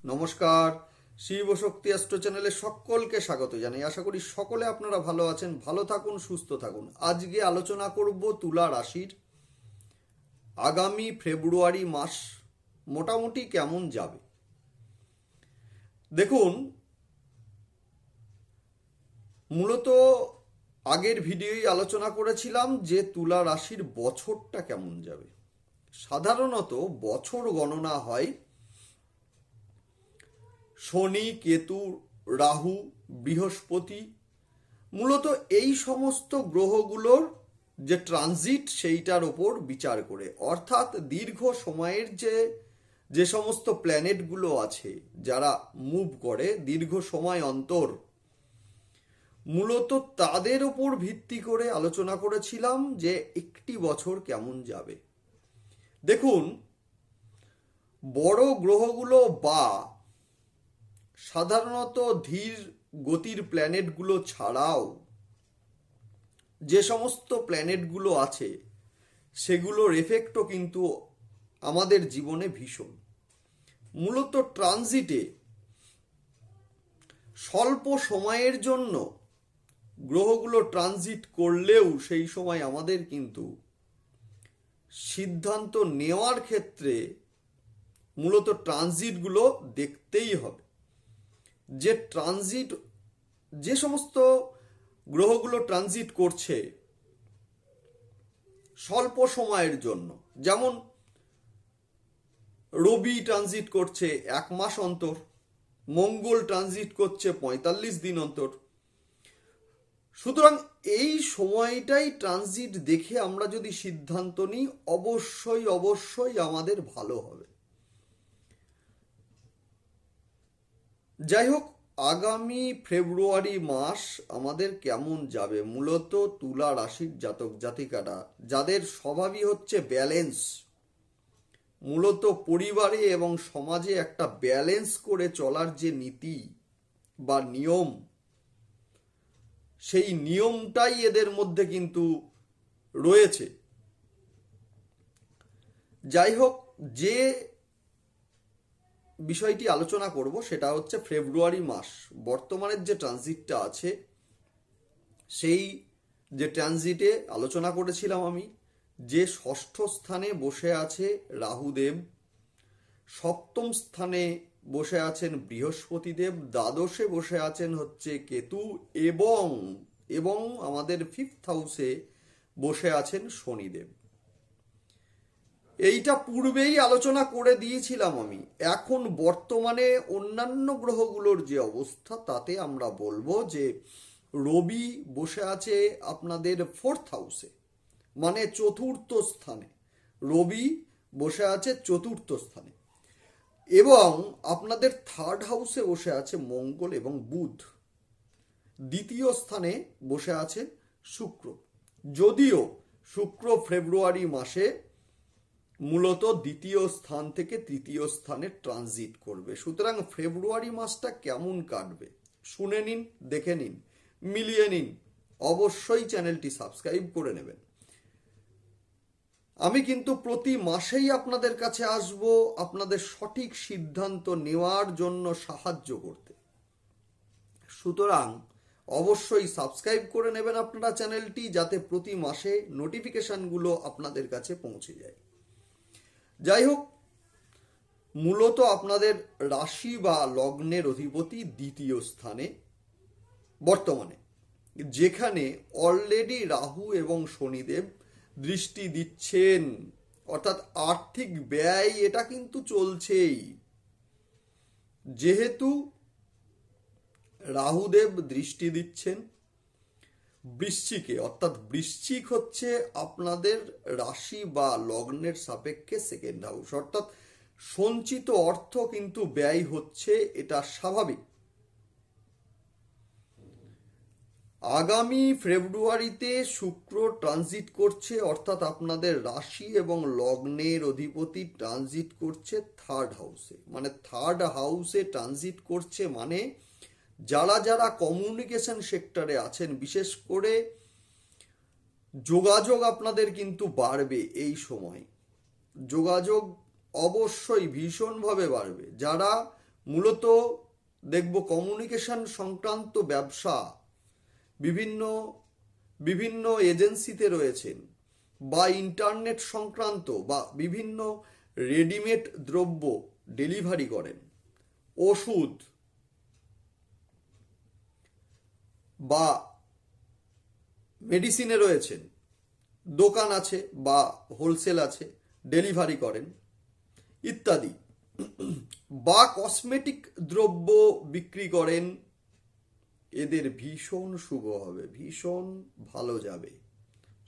নমস্কার। শিব শক্তি অ্যাস্ট্রো চ্যানেলে সকলকে স্বাগত জানাই। আশা করি সকলে আপনারা ভালো আছেন, ভালো থাকুন, সুস্থ থাকুন। আজকে আলোচনা করব তুলা রাশির আগামী ফেব্রুয়ারি মাস মোটামুটি কেমন যাবে। দেখুন, মূলত আগের ভিডিওই আলোচনা করেছিলাম যে তুলা রাশির বছরটা কেমন যাবে। সাধারণত বছর গণনা হয় শনি, কেতু, রাহু, বৃহস্পতি, মূলত এই সমস্ত গ্রহগুলোর যে ট্রানজিট সেইটার ওপর বিচার করে, অর্থাৎ দীর্ঘ সময়ের যে সমস্ত প্ল্যানেটগুলো আছে যারা মুভ করে দীর্ঘ সময় অন্তর, মূলত তাদের ওপর ভিত্তি করে আলোচনা করেছিলাম যে একটি বছর কেমন যাবে। দেখুন, বড় গ্রহগুলো বা সাধারণত ধীর গতির প্ল্যানেটগুলো ছাড়াও যে সমস্ত প্ল্যানেটগুলো আছে সেগুলোর এফেক্টও কিন্তু আমাদের জীবনে ভীষণ। মূলত ট্রানজিটে স্বল্প সময়ের জন্য গ্রহগুলো ট্রানজিট করলেও সেই সময় আমাদের কিন্তু সিদ্ধান্ত নেওয়ার ক্ষেত্রে মূলত ট্রানজিটগুলো দেখতেই হবে। যে ট্রানজিট, যে সমস্ত গ্রহগুলো ট্রানজিট করছে স্বল্প সময়ের জন্য, যেমন রবি ট্রানজিট করছে 1 মাস অন্তর, মঙ্গল ট্রানজিট করছে 45 দিন অন্তর। সুতরাং এই সময়টাই ট্রানজিট দেখে আমরা যদি সিদ্ধান্ত নিই অবশ্যই অবশ্যই আমাদের ভালো হবে। যাই হোক, আগামী ফেব্রুয়ারি মাস আমাদের কেমন যাবে, মূলত তুলা রাশির জাতক জাতিকারা যাদের স্বভাবই হচ্ছে ব্যালেন্স, মূলত পরিবারে এবং সমাজে একটা ব্যালেন্স করে চলার যে নীতি বা নিয়ম, সেই নিয়মটাই এদের মধ্যে কিন্তু রয়েছে। যাই হোক, যে বিষয়টি আলোচনা করব সেটা হচ্ছে ফেব্রুয়ারি মাস বর্তমানের যে ট্রানজিটটা আছে, সেই যে ট্রানজিটে আলোচনা করেছিলাম আমি যে ষষ্ঠ স্থানে বসে আছে রাহুদেব, সপ্তম স্থানে বসে আছেন বৃহস্পতিদেব, দ্বাদশে বসে আছেন হচ্ছে কেতু, এবং এবং আমাদের ফিফথ হাউসে বসে আছেন শনিদেব। এইটা পূর্বেই আলোচনা করে দিয়েছিলাম আমি। এখন বর্তমানে অন্যান্য গ্রহগুলোর যে অবস্থা তাতে আমরা বলবো যে রবি বসে আছে আপনাদের ফোর্থ হাউসে, মানে চতুর্থ স্থানে। রবি বসে আছে চতুর্থ স্থানে, এবং আপনাদের থার্ড হাউসে বসে আছে মঙ্গল এবং বুধ। দ্বিতীয় স্থানে বসে আছে শুক্র, যদিও শুক্র ফেব্রুয়ারি মাসে মূলত দ্বিতীয় স্থান থেকে তৃতীয় স্থানে ট্রানজিট করবে। সুতরাং ফেব্রুয়ারি মাসটা কেমন কাটবে শুনে নিন, দেখে নিন, মিলিয়ে নিন। অবশ্যই চ্যানেলটি সাবস্ক্রাইব করে নেবেন। আমি কিন্তু প্রতি মাসেই আপনাদের কাছে আসব আপনাদের সঠিক সিদ্ধান্ত নেওয়ার জন্য সাহায্য করতে। সুতরাং অবশ্যই সাবস্ক্রাইব করে নেবেন আপনারা চ্যানেলটি, যাতে প্রতি মাসে নোটিফিকেশনগুলো আপনাদের কাছে পৌঁছে যায়। যাই হোক, মূলত আপনাদের রাশি বা লগ্নের অধিপতি দ্বিতীয় স্থানে বর্তমানে, যেখানে অলরেডি রাহু এবং শনিদেব দৃষ্টি দিচ্ছেন, অর্থাৎ আর্থিক ব্যয় এটা কিন্তু চলছেই। যেহেতু রাহুদেব দৃষ্টি দিচ্ছেন বৃশ্চিকে, অর্থাৎ বৃশ্চিক হচ্ছে আপনাদের রাশি বা লগ্নের সাপেক্ষে সেকেন্ড হাউস, অর্থাৎ সঞ্চিত অর্থ কিন্তু ব্যয় হচ্ছে, এটা স্বাভাবিক। আগামী ফেব্রুয়ারিতে শুক্র ট্রানজিট করছে, অর্থাৎ আপনাদের রাশি এবং লগ্নের অধিপতি ট্রানজিট করছে থার্ড হাউসে। মানে থার্ড হাউসে ট্রানজিট করছে মানে যারা যারা কমিউনিকেশন সেক্টরে আছেন, বিশেষ করে যোগাযোগ আপনাদের কিন্তু বাড়বে। এই সময় যোগাযোগ অবশ্যই ভীষণভাবে বাড়বে। যারা মূলত দেখব কমিউনিকেশন সংক্রান্ত ব্যবসা, বিভিন্ন বিভিন্ন এজেন্সিতে রয়েছেন, বা ইন্টারনেট সংক্রান্ত বা বিভিন্ন রেডিমেড দ্রব্য ডেলিভারি করেন, ওষুধ বা মেডিসিনে রয়েছেন, দোকান আছে বা হোলসেল আছে, ডেলিভারি করেন ইত্যাদি, বা কসমেটিক দ্রব্য বিক্রি করেন, এদের ভীষণ শুভ হবে, ভীষণ ভালো যাবে।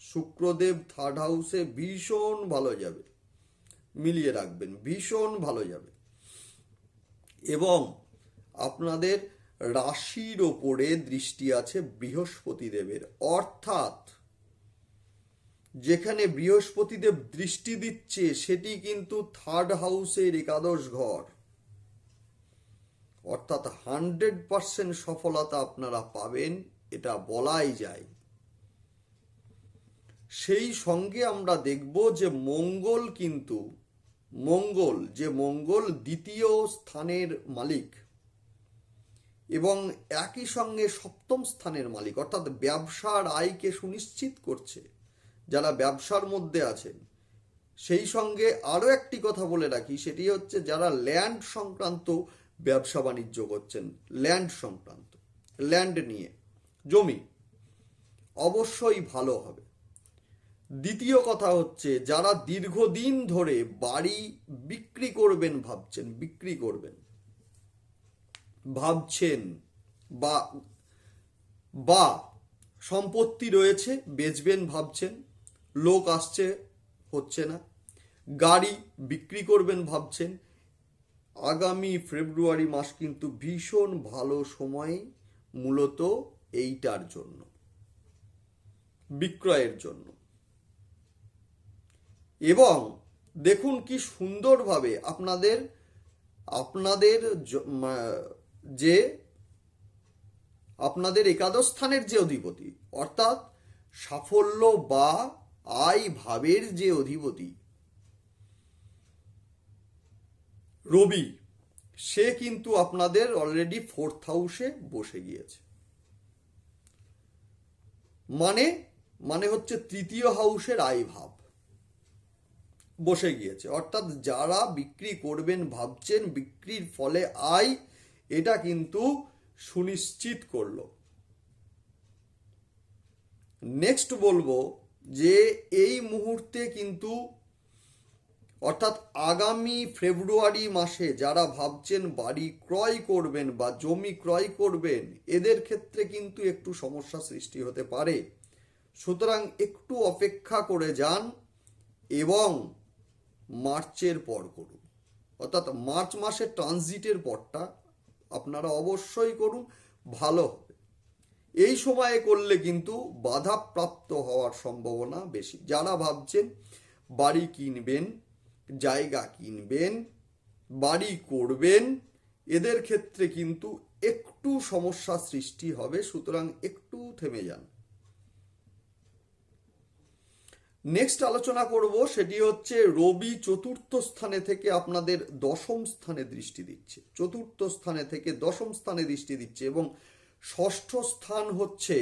শুক্রদেব থার্ড হাউসে ভীষণ ভালো যাবে, মিলিয়ে রাখবেন, ভীষণ ভালো যাবে। এবং আপনাদের রাশির ওপরে দৃষ্টি আছে বৃহস্পতি দেবের, অর্থাৎ যেখানে বৃহস্পতিদেব দৃষ্টি দিচ্ছে সেটি কিন্তু থার্ড হাউসের একাদশ ঘর, অর্থাৎ 100% সফলতা আপনারা পাবেন, এটা বলাই যায়। সেই সঙ্গে আমরা দেখব যে মঙ্গল কিন্তু মঙ্গল দ্বিতীয় স্থানের মালিক এবং একই সঙ্গে সপ্তম স্থানের মালিক, অর্থাৎ ব্যবসার আয়কে সুনিশ্চিত করছে যারা ব্যবসার মধ্যে আছেন। সেই সঙ্গে আরও একটি কথা বলে রাখি, সেটি হচ্ছে যারা ল্যান্ড সংক্রান্ত ব্যবসা বাণিজ্য করছেন, ল্যান্ড সংক্রান্ত, ল্যান্ড নিয়ে, জমি, অবশ্যই ভালো হবে। দ্বিতীয় কথা হচ্ছে যারা দীর্ঘদিন ধরে বাড়ি বিক্রি করবেন ভাবছেন বা সম্পত্তি রয়েছে বেচবেন ভাবছেন, লোক আসছে হচ্ছে না, গাড়ি বিক্রি করবেন ভাবছেন, আগামী ফেব্রুয়ারি মাস কিন্তু ভীষণ ভালো সময় মূলত এইটার জন্য, বিক্রয়ের জন্য। এবং দেখুন কি সুন্দরভাবে আপনাদের একাদশ স্থানের যে অধিপতি, অর্থাৎ সাফল্য বা আয় ভাবের যে অধিপতি রবি, সে কিন্তু আপনাদের অলরেডি ফোর্থ হাউসে বসে গিয়েছে। মানে হচ্ছে তৃতীয় হাউসের আয় ভাব বসে গিয়েছে, অর্থাৎ যারা বিক্রি করবেন ভাবছেন, বিক্রির ফলে আয়, এটা কিন্তু সুনিশ্চিত করলো। নেক্সট বলবো যে এই মুহূর্তে কিন্তু, অর্থাৎ আগামী ফেব্রুয়ারি মাসে যারা ভাবছেন বাড়ি ক্রয় করবেন বা জমি ক্রয় করবেন, এদের ক্ষেত্রে কিন্তু একটু সমস্যা সৃষ্টি হতে পারে। সুতরাং একটু অপেক্ষা করে যান এবং মার্চের পর করুন, অর্থাৎ মার্চ মাসের ট্রানজিটের পরটা আপনারা অবশ্যই করুন, ভালো হবে। এই সময়ে করলে কিন্তু বাধাপ্রাপ্ত হওয়ার সম্ভাবনা বেশি। যারা ভাবছেন বাড়ি কিনবেন, জায়গা কিনবেন, বাড়ি করবেন, এদের ক্ষেত্রে কিন্তু একটু সমস্যা সৃষ্টি হবে, সুতরাং একটু থেমে যান। নেক্সট আলোচনা করব সেটি হচ্ছে রবি চতুর্থ স্থানে থেকে আপনাদের দশম স্থানে দৃষ্টি দিচ্ছে, চতুর্থ স্থানে থেকে দশম স্থানে দৃষ্টি দিচ্ছে, এবং ষষ্ঠ স্থান হচ্ছে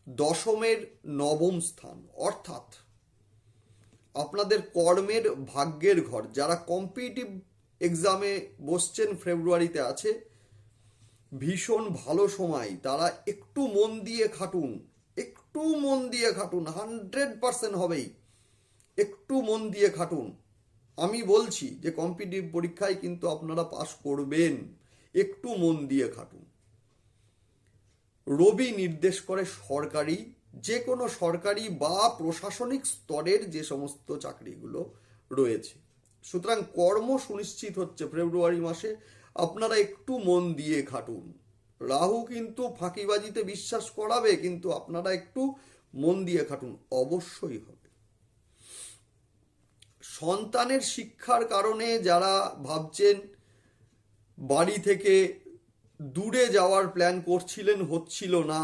দশমের নবম স্থান, অর্থাৎ আপনাদের কর্মের ভাগ্যের ঘর। যারা কম্পিটিটিভ এক্সামে বসছেন, ফেব্রুয়ারিতে আছে, ভীষণ ভালো সময়, তারা একটু মন দিয়ে খাটুন, 100% হবেই, একটু মন দিয়ে খাটুন। আমি বলছি যে কম্পিটিটিভ পরীক্ষায় কিন্তু আপনারা পাশ করবেন, একটু মন দিয়ে খাটুন। রবি নির্দেশ করে সরকারি, যে কোনো সরকারি বা প্রশাসনিক স্তরের যে সমস্ত চাকরিগুলো রয়েছে। সুতরাং কর্ম সুনিশ্চিত হচ্ছে ফেব্রুয়ারি মাসে, আপনারা একটু মন দিয়ে খাটুন। রাহু কিন্তু ফাঁকিবাজিতে বিশ্বাস করাবে, কিন্তু আপনারা একটু মন দিয়ে খাটুন, অবশ্যই হবে। সন্তানের শিক্ষার কারণে যারা ভাবছেন বাড়ি থেকে দূরে যাওয়ার প্ল্যান করছিলেন, হচ্ছিল না,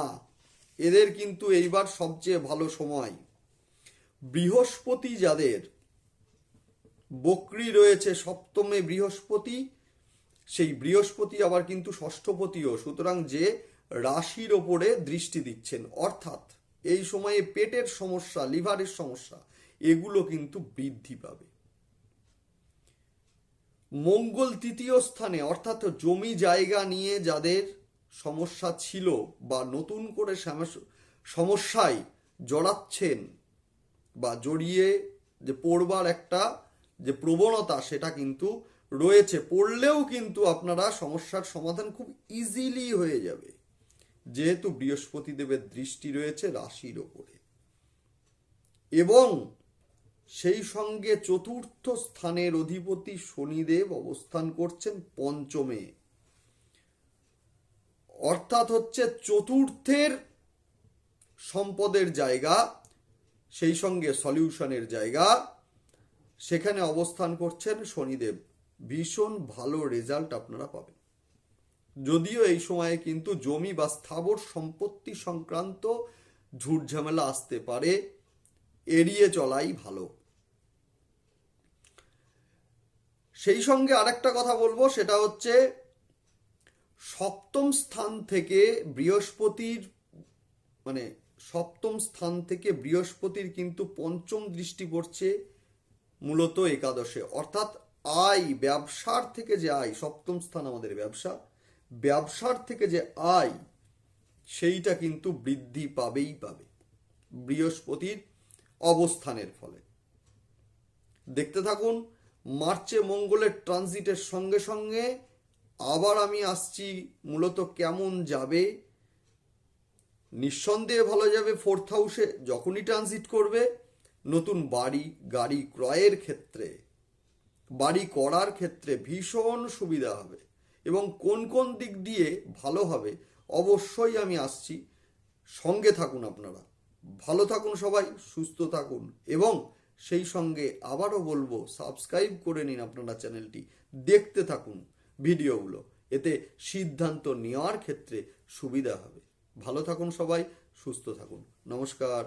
এদের কিন্তু এইবার সবচেয়ে ভালো সময়। বৃহস্পতি যাদের বক্রী রয়েছে, সপ্তমে বৃহস্পতি সেই বৃহস্পতি আবার কিন্তু ষষ্ঠপতিও, সুতরাং যে রাশির ওপরে দৃষ্টি দিচ্ছেন, অর্থাৎ এই সময়ে পেটের সমস্যা, লিভারের সমস্যা, এগুলো কিন্তু বৃদ্ধি পাবে। মঙ্গল তৃতীয় স্থানে, অর্থাৎ জমি জায়গা নিয়ে যাদের সমস্যা ছিল বা নতুন করে সমস্যায় জড়াচ্ছেন বা জড়িয়ে যে পড়বার একটা যে প্রবণতা সেটা কিন্তু রয়েছে, পড়লেও কিন্তু আপনারা সমস্যার সমাধান খুব ইজিলি হয়ে যাবে, যেহেতু বৃহস্পতি দেবের দৃষ্টি রয়েছে রাশির ওপরে। এবং সেই সঙ্গে চতুর্থ স্থানের অধিপতি শনিদেব অবস্থান করছেন পঞ্চমে, অর্থাৎ হচ্ছে চতুর্থের সম্পদের জায়গা, সেই সঙ্গে সলিউশনের জায়গা, সেখানে অবস্থান করছেন শনিদেব। ভীষণ ভালো রেজাল্ট আপনারা পাবেন। যদিও এই সময়ে কিন্তু জমি বা স্থাবর সম্পত্তি সংক্রান্ত ঝুটঝামেলা আসতে পারে, এড়িয়ে চলাই ভালো। সেই সঙ্গে আরেকটা কথা বলবো, সেটা হচ্ছে সপ্তম স্থান থেকে বৃহস্পতির সপ্তম স্থান থেকে বৃহস্পতির কিন্তু পঞ্চম দৃষ্টি পড়ছে মূলত একাদশে, অর্থাৎ আয়, ব্যবসার থেকে যে আয়, সপ্তম স্থান আমাদের ব্যবসা, ব্যবসার থেকে যে আয় সেইটা কিন্তু বৃদ্ধি পাবেই পাবে বৃহস্পতির অবস্থানের ফলে। দেখতে থাকুন। মার্চে মঙ্গলের ট্রানজিটের সঙ্গে সঙ্গে আবার আমি আসছি মূলত কেমন যাবে। নিঃসন্দেহে ভালো যাবে। ফোর্থ হাউসে যখনই ট্রানজিট করবে, নতুন বাড়ি গাড়ি ক্রয়ের ক্ষেত্রে, বাড়ি করার ক্ষেত্রে ভীষণ সুবিধা হবে। এবং কোন কোন দিক দিয়ে ভালো হবে অবশ্যই আমি আসছি, সঙ্গে থাকুন আপনারা। ভালো থাকুন সবাই, সুস্থ থাকুন, এবং সেই সঙ্গে আবারও বলবো সাবস্ক্রাইব করে নিন আপনারা চ্যানেলটি, দেখতে থাকুন ভিডিওগুলো, এতে সিদ্ধান্ত নেওয়ার ক্ষেত্রে সুবিধা হবে। ভালো থাকুন সবাই, সুস্থ থাকুন। নমস্কার।